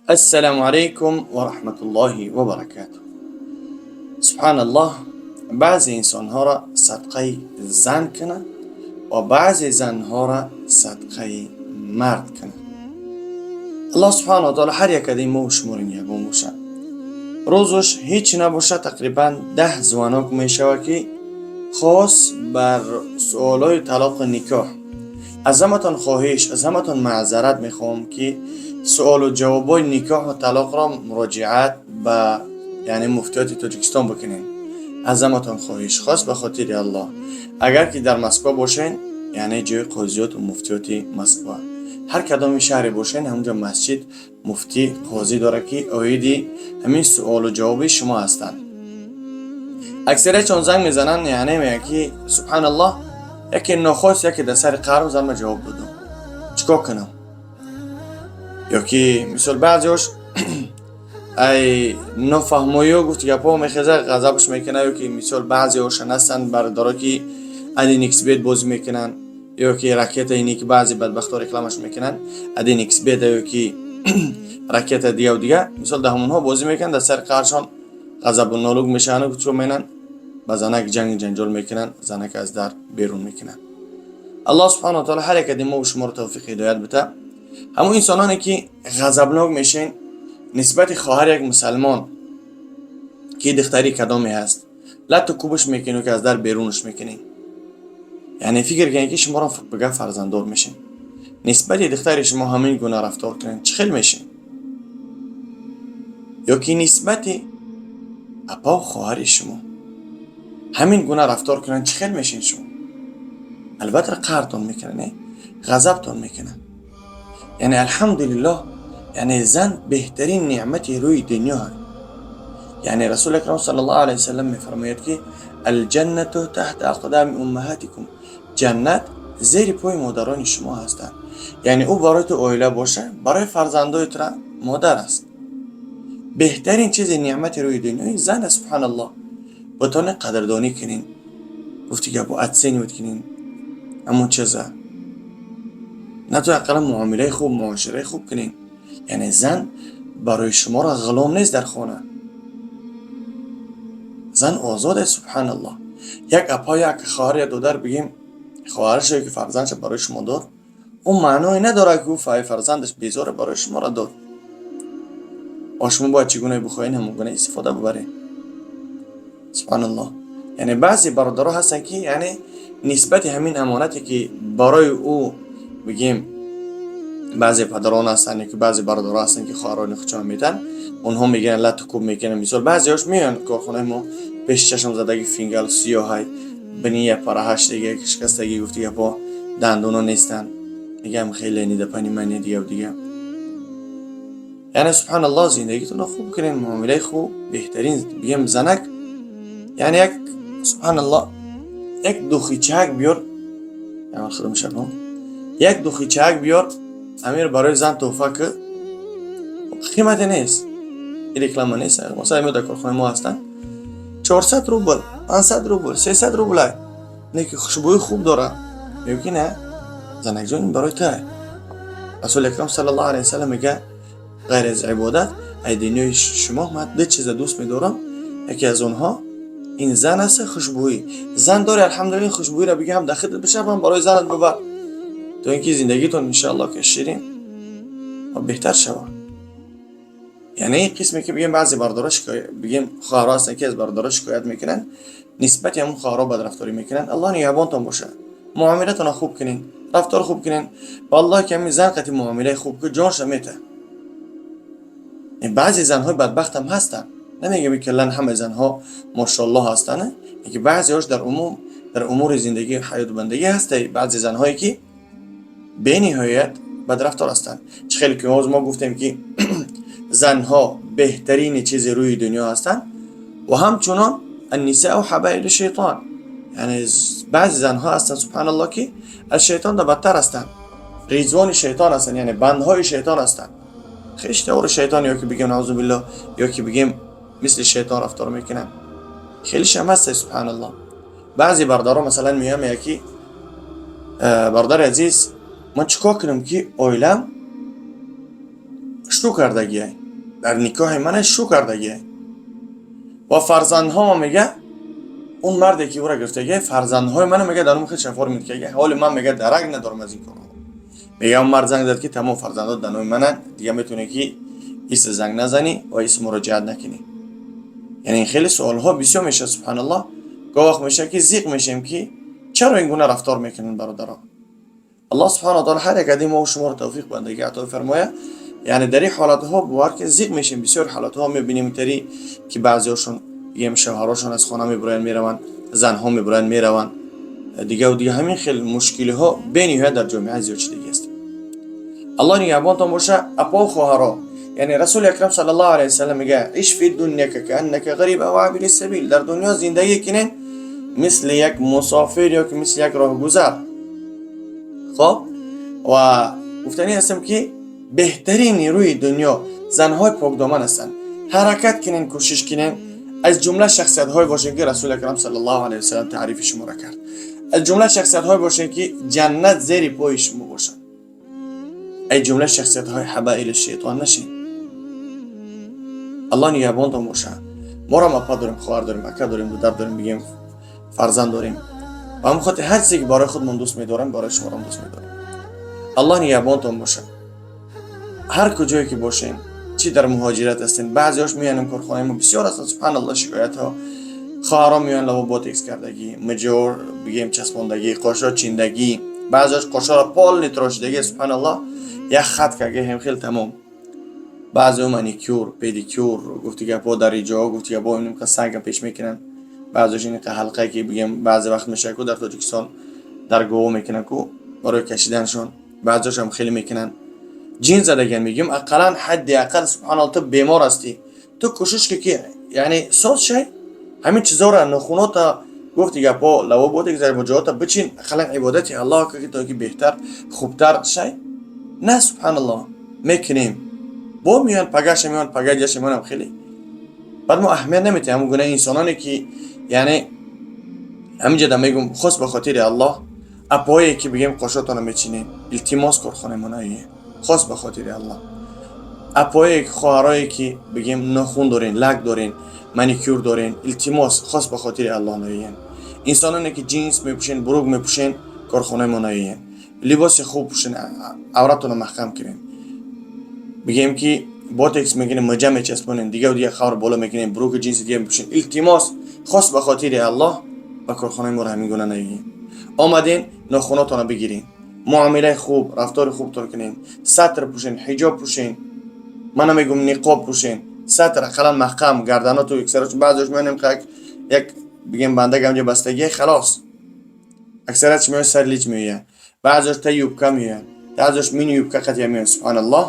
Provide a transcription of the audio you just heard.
السلام عليكم ورحمة الله وبركاته. سبحان الله، بعضی انسانها را صدقه زن کنه و بعضی زنها را صدقه مرد کنه. الله سبحانه و تعالی هر یک از این ما شمرین یگان باشه. روزش هیچ نباشه، تقریبا 10 زوانک میشوه که خاص بر سوالای طلاق نکاح. از همتان خواهش، از همتان معذرت میخوام که سوال و جوابای نکاح و طلاق را مراجعت به یعنی مفتیات تاجیکستان بکنین. از همتان خواهش خاص به خاطر الله، اگر که در مسکو باشین یعنی جای قاضیات و مفتیات مسکو، هر کدام شهر باشین همونجا مسجد مفتی قاضی داره که اویدی همین سوال و جواب شما هستن. اکثر چون زنگ میزنن یعنی میگن که سبحان الله یکی نخواست یکی در سر قرم زن جواب بدم، چیکار کنم؟ یا که مثال بعضیش ای نفهمیو گفت گپا میخزه غضبش میکنه، یا که مثال بعضیش هستن بردارا که ادین ایکس بیت بازی میکنن، یا که راکت اینی که بعضی بدبختا رکلامش میکنن ادین ایکس بیت، یا که راکت دیگه و دیگه مثال ده همونها بازی میکنن در سر قرشان غضب و نالوگ میشن و چون مینن با زنک جنگ جنجال میکنن، زنک از در بیرون میکنن. الله سبحانه و تعالی هر یک ما و شما رو توفیق هدایت بده. همون انسانانی که غضبناک میشین نسبت خواهر یک مسلمان که دختری کدامی هست لطو کوبش میکنین که از در بیرونش میکنین، یعنی فکر کنین که شما را بگه فرزنددار میشین، نسبت دختری شما همین گونه رفتار کنین چخیل میشین، یا که نسبت اپا و خواهر شما همین گونه رفتار کنن چخیل میشین شما. البته قهرتون میکنن، غضبتون میکنن. یعنی الحمدلله، یعنی زن بهترین نعمت روی دنیا هست. یعنی رسول اکرم صلی الله علیه وسلم میفرماید که الجنة تحت اقدام امهاتکم، جنت زیر پای مادران شما هستند. یعنی او برای تو اویله باشه، برای فرزندای تو مادر است. بهترین چیز نعمت روی دنیا زن. سبحان الله، بتونه قدردانی کنین، گفتی که با ادسینی بود کنین همون چیزه، نه تو اقلا معامله خوب معاشره خوب کنین. یعنی زن برای شما را غلام نیست در خانه، زن آزاده. سبحان الله، یک اپا یک خواهر یا دودر بگیم خواهرش که فرزندش برای شما داد، اون معنی نداره که او فرزندش بیزاره برای شما را داد. و شما باید چگونه بخواین همون گونه استفاده ببرین. سبحان الله. یعنی بعضی برادرها هستن که یعنی نسبت همین امانتی که برای او بگیم بعضی پدران هستن که بعضی برادرها هستن که خواهران خودشون میدن، اونها میگن لطو کوب میکنن. مثال بعضیاش میان کارخانه ما پیش چشم زدگی فینگل سیاهی بنیه پرهش دیگه شکستگی گفتی با دندونا نیستن، میگم خیلی نیده پنی منی دیگه و دیگه. یعنی سبحان الله زندگیتون خوب کنین، معامله خوب بهترین بگیم زنک. یعنی یک سبحان الله یک دوخیچک بیار، یعنی خودم شدم یک دوخیچک بیار امیر برای زن توفه که قیمتی نیست، این رکلام نیست. مثلا امیر در کارخانه ما هستن 400 روبل 500 روبل 300 روبل نیکی خوشبوی خوب داره، میگی نه زنک جان برای ته. رسول اکرم صلی الله علیه وسلم میگه غیر از عبادت ای دنیای شما من دو چیز دوست میدارم، یکی از اونها این زن است، خوشبویی. زن داره الحمدلله خوشبویی را بگم داخل بشه برای زنت ببر تو اینکه زندگیتون انشاءالله که شیرین و بهتر شود. یعنی این قسمی که بگیم بعضی برادرها بگیم خواهرها هستن که از برادرها شکایت میکنن، نسبت همون خواهرها بدرفتاری میکنن. الله نگهبانتون باشه، معاملتون خوب کنین، رفتار خوب کنین. والله که همین زن قتی معامله خوب که جانش میته. این بعضی زنهای بدبخت هم هستن، نمیگم که لن همه زنها ماشاءالله هستن، اینکه بعضیاش در امور زندگی حیات بندگی هسته. بعضی زنهایی که به نهایت بدرفتار هستن. چه خیلی که ما گفتیم که زنها بهترین چیز روی دنیا هستن و همچنان النساء و حبایل شیطان. یعنی بعضی زنها هستن سبحان الله که از شیطان در بدتر هستن، ریزوان شیطان هستن، یعنی بندهای شیطان هستن. خیشت اور شیطان، یا که بگیم نعوذ بالله، یا که بگیم مثل شیطان رفتار میکنن. خیلیش هم هست سبحان الله. بعضی برادرها مثلا میگم که برادر عزیز من چیکار کنم که اویلم شروع کردگیه، در نکاح من شروع کردگیه. و فرزندها میگه اون مردی که او را گرفتگیه فرزندهای من میگه در مخ شفار میگه حال من میگه درک ندارم از این کارا. میگه اون مرد زنگ زد که تمام فرزندات در نام منن، دیگه میتونه که ایست زنگ نزنی و ایست مراجعت نکنی. یعنی این خیلی سوال ها بسیار میشه سبحان الله. گاه وقت میشه که زیق میشیم که چرا این گونه رفتار میکنن برادران. الله سبحانه و تعالی هر یک ما و شما رو توفیق بندگی عطا فرماید. یعنی در این حالات ها باور که زیق میشیم. بسیار حالات ها میبینیم تری که بعضیاشون یه شوهراشون از خانه میبرن میرون، زن ها میبرن میرون دیگه و دیگه. همین خیلی مشکل ها بینی در جامعه زیاد شده است. الله نگهبان تان باشه. اپا و خواهرا، یعنی رسول اکرم صلی الله علیه و سلم میگه عیش فی دنیا که انک غریب و عابر السبیل. در دنیا زندگی کنین مثل یک مسافر یا که مثل یک راهگذر. خب و گفتنی هستم که بهترین نیروی دنیا زنهای پاکدامن هستن. حرکت کنین، کوشش کنین. از جمله شخصیت های باشین که رسول اکرم صلی الله علیه و سلم تعریف شما را کرد. از جمله شخصیت های باشین که جنت زیر پای شما باشن. ای جمله شخصیت های حبائل شیطان نشین. الله نگهبان تان باشه. ما را مپا داریم، خواهر داریم، اکا داریم، دودر داریم، بگیم فرزند داریم و هم خاطر هر چیزی که برای خود من دوست می‌دارم برای شما هم دوست می‌دارم. الله نگهبان تان باشه. هر کجایی که باشین، چی در مهاجرت هستین، بعضیاش میانم کارخانه ما بسیار هستن سبحان الله شکایت ها. خواهرام میان لوابوتکس کردگی، مجور بگیم چسباندگی، قاشا چیندگی، بعضیاش قاشا را پال نتراشیدگی سبحان الله. یک خط که هم خیلی تمام. بعضی مانیکور، پدیکور، گفتی که با در اینجا گفتی که با اینم که سنگ پیش میکنن. بعضیش این که حلقه که بگیم بعضی وقت میشه که در تاجیکستان در گوه میکنن کو برای کشیدنشون. بعضیش هم خیلی میکنن. جین زدگی میگیم اقلا حد اقل سبحان الله تو بیمار هستی تو کوشش که یعنی ساز شی همین چیزا رو نخونات گفتی که با لوابوت یک ذره مجاهات بچین اقلا عبادت الله که تا که بهتر خوبتر شی. نه سبحان الله میکنیم با میان پگاش میان پگاجش میانم خیلی بعد ما اهمیت نمیدیم. همون گونه انسانانی که یعنی همینجا میگم خاص به خاطر الله اپایی که بگیم قاشاتونو میچینین التماس کن خانمانایی خاص به خاطر الله. اپایی خواهرایی که بگیم نخون دارین، لک دارین، مانیکور دارین، التماس خاص به خاطر الله نایین. انسانانی که جینس میپوشین، بروگ میپوشین، کارخانه منایین، لباس خوب پوشین، عورتتون رو محکم کنین. بگیم که بوتکس میگین مجا میچسبونین دیگه و دیگه خبر بالا میکنین، بروگ جینس دیگه میپوشین، التماس خاص به خاطر الله و کارخانه ما رو همین گونه نایین. آمدین ناخوناتون رو بگیرین، معامله خوب، رفتار خوب تر کنین، ستر پوشین، حجاب پوشین. من میگم نقاب پوشین، ستر اقلا محکم، گردناتو اکثرش بعضیش میانم که یک بگیم بنده گمجه بستگی خلاص. اکثرش میان سر لیج میان، بعضیش تا یوبکا میان، بعضیش مینی یوبکا قطعه میان سبحان الله.